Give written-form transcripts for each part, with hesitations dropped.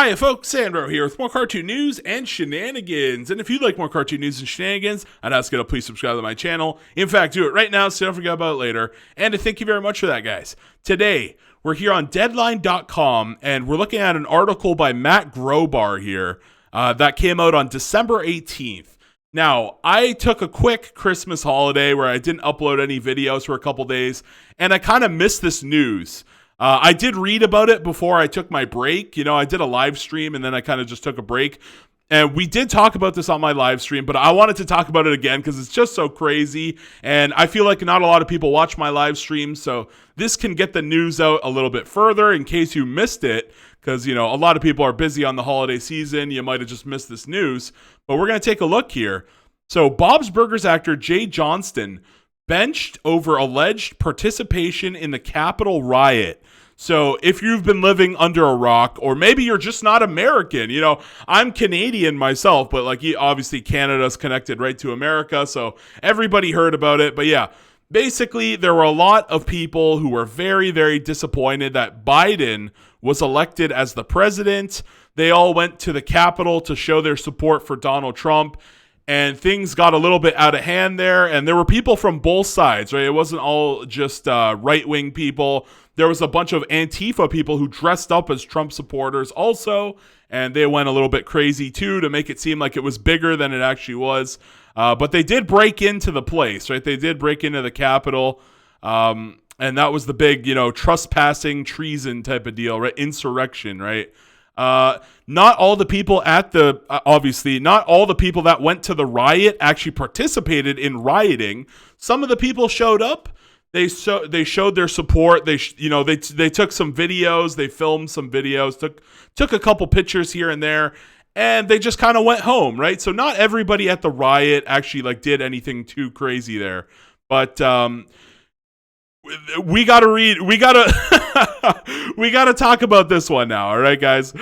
Hiya folks, Sandro here with more cartoon news and shenanigans. And if you'd like more cartoon news and shenanigans, I'd ask you to please subscribe to my channel. In fact, do it right now so don't forget about it later. And thank you very much for that, guys. Today, we're here on Deadline.com, and we're looking at an article by Matt Grobar here that came out on December 18th. Now, I took a quick Christmas holiday where I didn't upload any videos for a couple days, and I kind of missed this news. I did read about it before I took my break. You know, I did a live stream and then I kind of just took a break. And we did talk about this on my live stream, but I wanted to talk about it again because it's just so crazy. And I feel like not a lot of people watch my live stream. So this can get the news out a little bit further in case you missed it. Because, you know, a lot of people are busy on the holiday season. You might have just missed this news. But we're going to take a look here. So Bob's Burgers actor Jay Johnston benched over alleged participation in the Capital Riot. So if you've been living under a rock, or maybe you're just not American, you know, I'm Canadian myself, but like obviously Canada's connected right to America, so everybody heard about it. But yeah, basically there were a lot of people who were very, very disappointed that Biden was elected as the president. They all went to the Capitol to show their support for Donald Trump. And things got a little bit out of hand there. And there were people from both sides, right? It wasn't all just right-wing people. There was a bunch of Antifa people who dressed up as Trump supporters also. And they went a little bit crazy, too, to make it seem like it was bigger than it actually was. But they did break into the place, right? They did break into the Capitol. And that was the big, you know, trespassing, treason type of deal, right? Insurrection, right? Not all the people at the, obviously, not all the people that went to the riot actually participated in rioting. Some of the people showed up. They showed their support. They took some videos. They filmed some videos, took a couple pictures here and there, and they just kind of went home, right? So not everybody at the riot actually like did anything too crazy there. But, we gotta talk about this one now. All right, guys.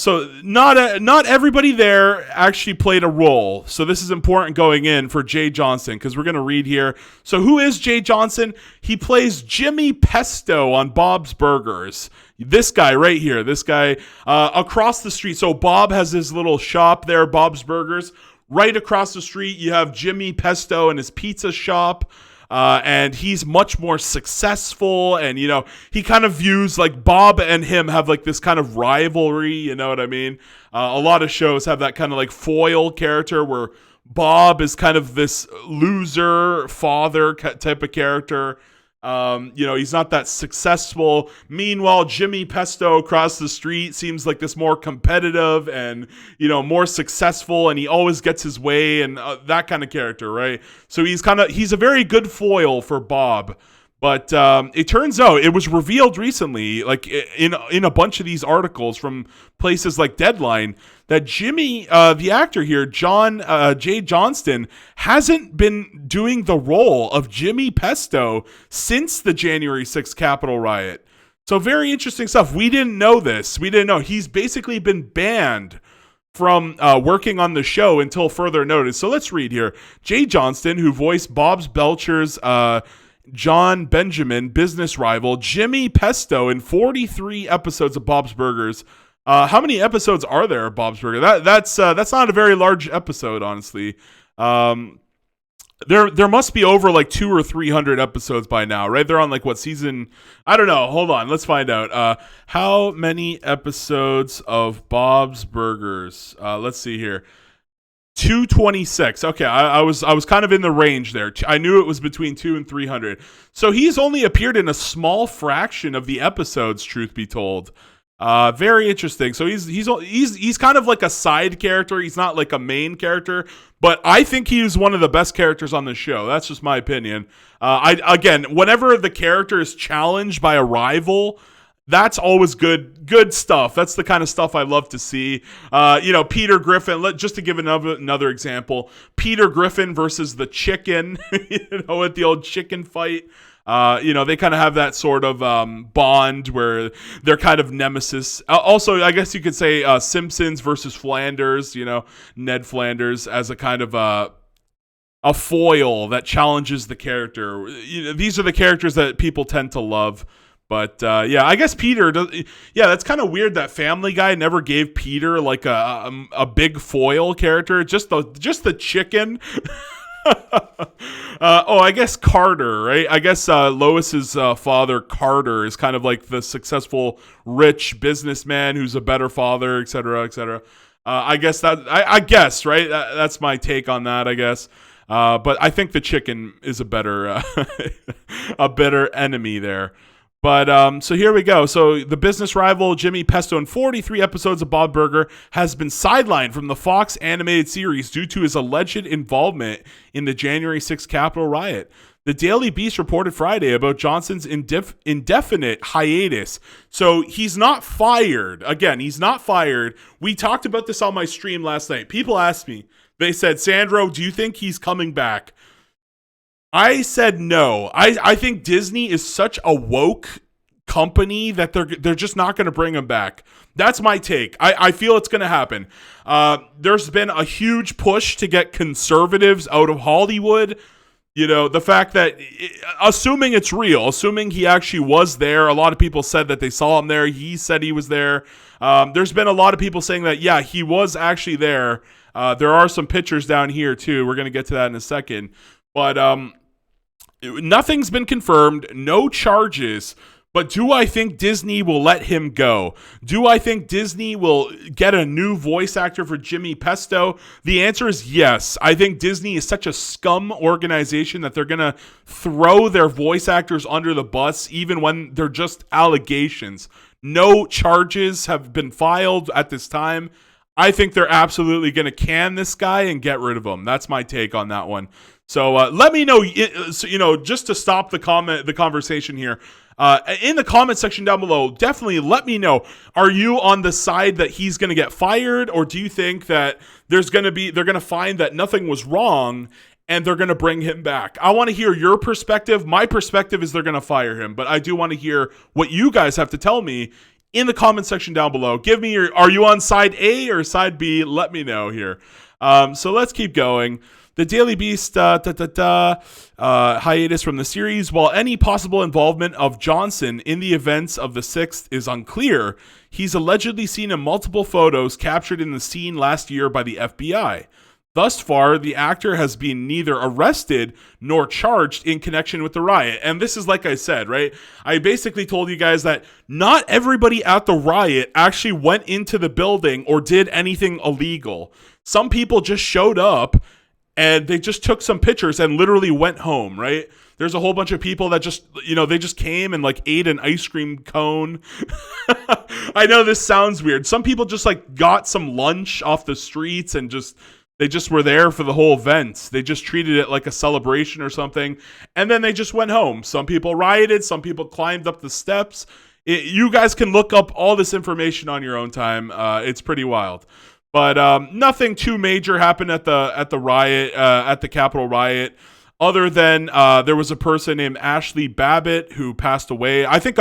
So not everybody there actually played a role. So this is important going in for Jay Johnston, because we're going to read here. So who is Jay Johnston? He plays Jimmy Pesto on Bob's Burgers. This guy right here, this guy across the street. So Bob has his little shop there, Bob's Burgers. Right across the street, you have Jimmy Pesto and his pizza shop. And he's much more successful, and, you know, he kind of views, like, Bob and him have, like, this kind of rivalry, you know what I mean? A lot of shows have that kind of, like, foil character where Bob is kind of this loser father type of character. You know, he's not that successful. Meanwhile, Jimmy Pesto across the street seems like this more competitive and, you know, more successful, and he always gets his way, and that kind of character, right? So he's a very good foil for Bob. But it turns out, it was revealed recently, like in a bunch of these articles from places like Deadline, that Jimmy, the actor here, Jay Johnston, hasn't been doing the role of Jimmy Pesto since the January 6th Capitol riot. So very interesting stuff. We didn't know this. We didn't know. He's basically been banned from working on the show until further notice. So let's read here. Jay Johnston, who voiced Bob's Belcher's John Benjamin, business rival, Jimmy Pesto in 43 episodes of Bob's Burgers. How many episodes are there of Bob's Burgers? That's not a very large episode, honestly. There must be over like 200 or 300 episodes by now, right? They're on like what season? I don't know. Hold on, let's find out. How many episodes of Bob's Burgers? Let's see here. 226. Okay, I was kind of in the range there. I knew it was between 200 and 300. So he's only appeared in a small fraction of the episodes, truth be told. Very interesting. So he's kind of like a side character. He's not like a main character, but I think he was one of the best characters on the show. That's just my opinion. Whenever the character is challenged by a rival, that's always good stuff. That's the kind of stuff I love to see. Peter Griffin, just to give another example, Peter Griffin versus the chicken, at the old chicken fight. They kind of have that sort of bond where they're kind of nemesis. Also, I guess you could say Simpsons versus Flanders, Ned Flanders as a kind of a foil that challenges the character. These are the characters that people tend to love. But yeah, I guess Peter does. Yeah, that's kind of weird that Family Guy never gave Peter like a big foil character, just the chicken. I guess Carter, right? I guess Lois's father, Carter, is kind of like the successful, rich businessman who's a better father, et cetera, et cetera. I guess I guess, right? That's my take on that, I guess. But I think the chicken is a better a better enemy there. But so here we go. So the business rival Jimmy Pesto in 43 episodes of Bob Burger has been sidelined from the Fox animated series due to his alleged involvement in the January 6th Capitol riot. The Daily Beast reported Friday about Johnston's indefinite hiatus. So he's not fired. Again, he's not fired. We talked about this on my stream last night. People asked me, they said, Sandro, do you think he's coming back? I said no. I think Disney is such a woke company that they're just not going to bring him back. That's my take. I feel it's going to happen. There's been a huge push to get conservatives out of Hollywood. You know, the fact that, assuming it's real, assuming he actually was there, a lot of people said that they saw him there. He said he was there. There's been a lot of people saying that, yeah, he was actually there. There are some pictures down here, too. We're going to get to that in a second. But nothing's been confirmed, no charges, but do I think Disney will let him go? Do I think Disney will get a new voice actor for Jimmy Pesto? The answer is yes. I think Disney is such a scum organization that they're going to throw their voice actors under the bus even when they're just allegations. No charges have been filed at this time. I think they're absolutely going to can this guy and get rid of him. That's my take on that one. So let me know, just to stop the conversation here, in the comment section down below, definitely let me know. Are you on the side that he's going to get fired, or do you think that they're going to find that nothing was wrong and they're going to bring him back? I want to hear your perspective. My perspective is they're going to fire him, but I do want to hear what you guys have to tell me in the comment section down below. Give me are you on side A or side B? Let me know here. So let's keep going. The Daily Beast hiatus from the series. While any possible involvement of Johnston in the events of the 6th is unclear, he's allegedly seen in multiple photos captured in the scene last year by the FBI. Thus far, the actor has been neither arrested nor charged in connection with the riot. And this is like I said, right? I basically told you guys that not everybody at the riot actually went into the building or did anything illegal. Some people just showed up and they just took some pictures and literally went home, right? There's a whole bunch of people that just, they just came and like ate an ice cream cone. I know this sounds weird. Some people just like got some lunch off the streets and they just were there for the whole event. They just treated it like a celebration or something. And then they just went home. Some people rioted. Some people climbed up the steps. You guys can look up all this information on your own time. It's pretty wild. But nothing too major happened at the riot, at the Capitol riot, other than there was a person named Ashley Babbitt who passed away. I think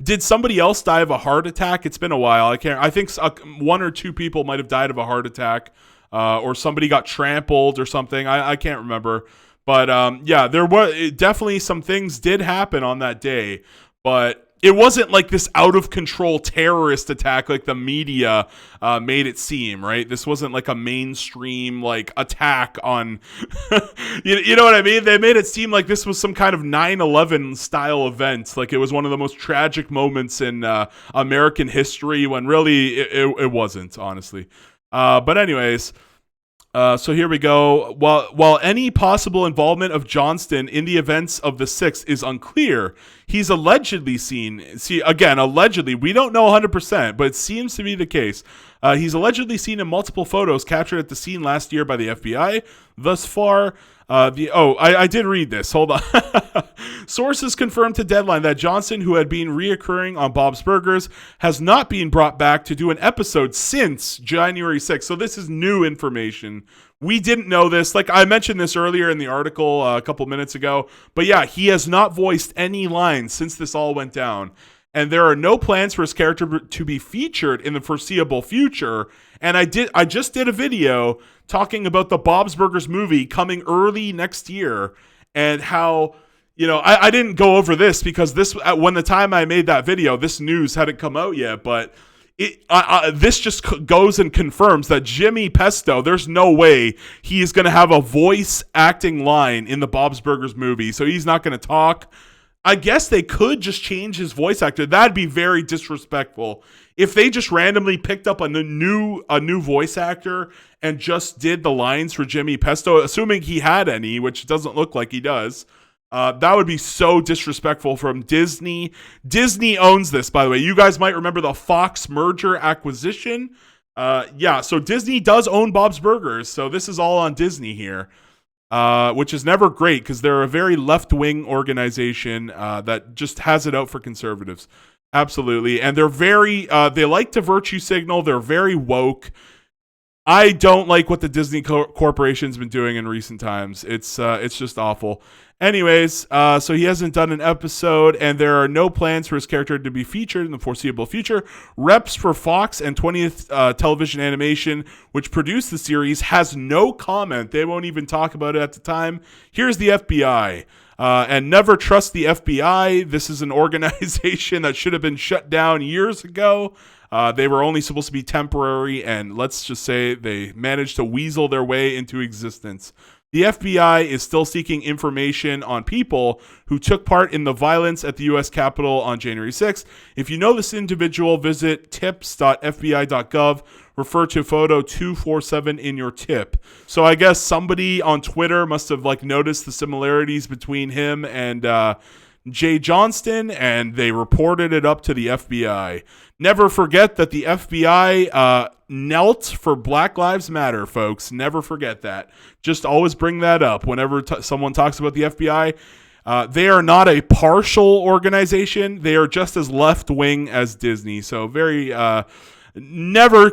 did somebody else die of a heart attack? It's been a while. I think one or two people might have died of a heart attack, or somebody got trampled or something. I can't remember. But yeah, there was definitely some things did happen on that day, but it wasn't like this out of control terrorist attack like the media made it seem, right? This wasn't like a mainstream like attack on, you know what I mean? They made it seem like this was some kind of 9/11 style event. Like it was one of the most tragic moments in American history when really it wasn't, honestly. But anyways, so here we go. While any possible involvement of Johnston in the events of the 6th is unclear, he's allegedly seen. See, again, allegedly. We don't know 100%, but it seems to be the case. He's allegedly seen in multiple photos captured at the scene last year by the FBI. Thus far, I did read this. Hold on. Sources confirmed to Deadline that Johnston, who had been reoccurring on Bob's Burgers, has not been brought back to do an episode since January 6th. So this is new information. We didn't know this. Like I mentioned this earlier in the article a couple minutes ago. But yeah, he has not voiced any lines since this all went down. And there are no plans for his character to be featured in the foreseeable future. And I just did a video talking about the Bob's Burgers movie coming early next year and how I didn't go over this because when the time I made that video, this news hadn't come out yet, but this just goes and confirms that Jimmy Pesto, there's no way he is going to have a voice acting line in the Bob's Burgers movie, so he's not going to talk. I guess they could just change his voice actor. That'd be very disrespectful. If they just randomly picked up a new voice actor and just did the lines for Jimmy Pesto, assuming he had any, which doesn't look like he does, that would be so disrespectful from Disney. Disney owns this, by the way. You guys might remember the Fox merger acquisition. So Disney does own Bob's Burgers, so this is all on Disney here, which is never great because they're a very left-wing organization that just has it out for conservatives. Absolutely. And they're they like to virtue signal. They're very woke. I don't like what the Disney Corporation's been doing in recent times. It's just awful. Anyways, so he hasn't done an episode, and there are no plans for his character to be featured in the foreseeable future. Reps for Fox and 20th Television Animation, which produced the series, has no comment. They won't even talk about it at the time. Here's the FBI. And never trust the FBI. This is an organization that should have been shut down years ago. They were only supposed to be temporary, and let's just say they managed to weasel their way into existence. The FBI is still seeking information on people who took part in the violence at the U.S. Capitol on January 6th. If you know this individual, visit tips.fbi.gov. Refer to photo 247 in your tip. So I guess somebody on Twitter must have noticed the similarities between him and Jay Johnston, and they reported it up to the FBI. Never forget that the FBI knelt for Black Lives Matter, folks. Never forget that. Just always bring that up whenever someone talks about the FBI. They are not a partial organization. They are just as left-wing as Disney. So very... Never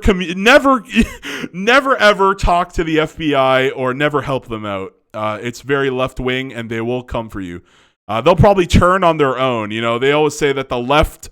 ever talk to the FBI or never help them out. It's very left-wing, and they will come for you. They'll probably turn on their own. They always say that the left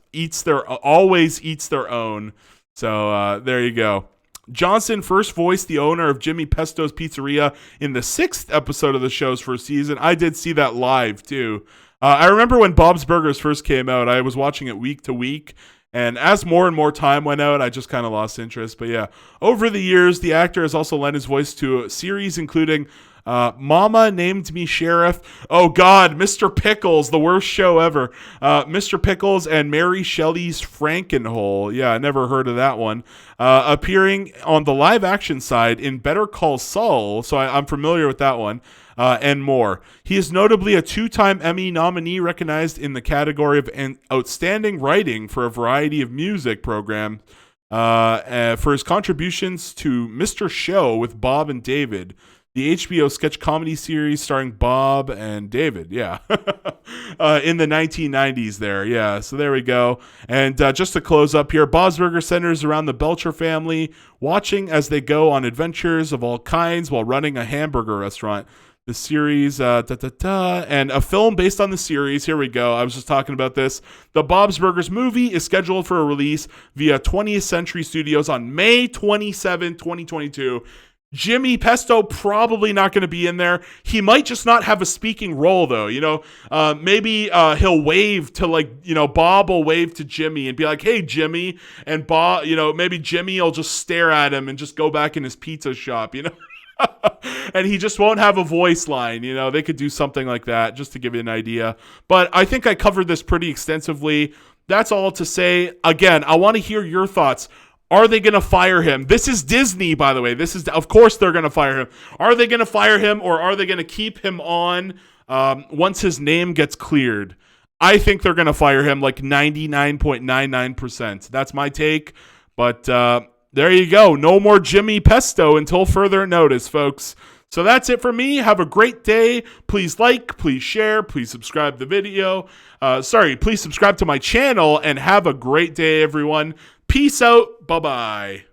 always eats their own. So there you go. Johnston first voiced the owner of Jimmy Pesto's Pizzeria in the 6th episode of the show's first season. I did see that live, too. I remember when Bob's Burgers first came out, I was watching it week to week. And as more and more time went out, I just kind of lost interest. But yeah, over the years, the actor has also lent his voice to a series including Mama Named Me Sheriff. Oh, God, Mr. Pickles, the worst show ever. Mr. Pickles and Mary Shelley's Frankenhole. Yeah, I never heard of that one. Appearing on the live-action side in Better Call Saul. So I'm familiar with that one. And more. He is notably a 2-time Emmy nominee recognized in the category of Outstanding Writing for a variety of music programs for his contributions to Mr. Show with Bob and David, the HBO sketch comedy series starring Bob and David. Yeah. In the 1990s there. Yeah. So there we go. And just to close up here, Bob's Burger centers around the Belcher family, watching as they go on adventures of all kinds while running a hamburger restaurant. The series, and a film based on the series. Here we go. I was just talking about this. The Bob's Burgers movie is scheduled for a release via 20th Century Studios on May 27, 2022. Jimmy Pesto probably not going to be in there. He might just not have a speaking role, though. Maybe he'll wave to Bob will wave to Jimmy and be like, "Hey, Jimmy," and Bob, maybe Jimmy will just stare at him and just go back in his pizza shop. And he just won't have a voice line. They could do something like that just to give you an idea. But I think I covered this pretty extensively. That's all to say. Again, I want to hear your thoughts. Are they going to fire him? This is Disney, by the way. Of course they're going to fire him. Are they going to fire him, or are they going to keep him on once his name gets cleared? I think they're going to fire him 99.99%. That's my take. But there you go. No more Jimmy Pesto until further notice, folks. So that's it for me. Have a great day. Please like, please share, please subscribe to the video. Please subscribe to my channel, and have a great day, everyone. Peace out. Bye-bye.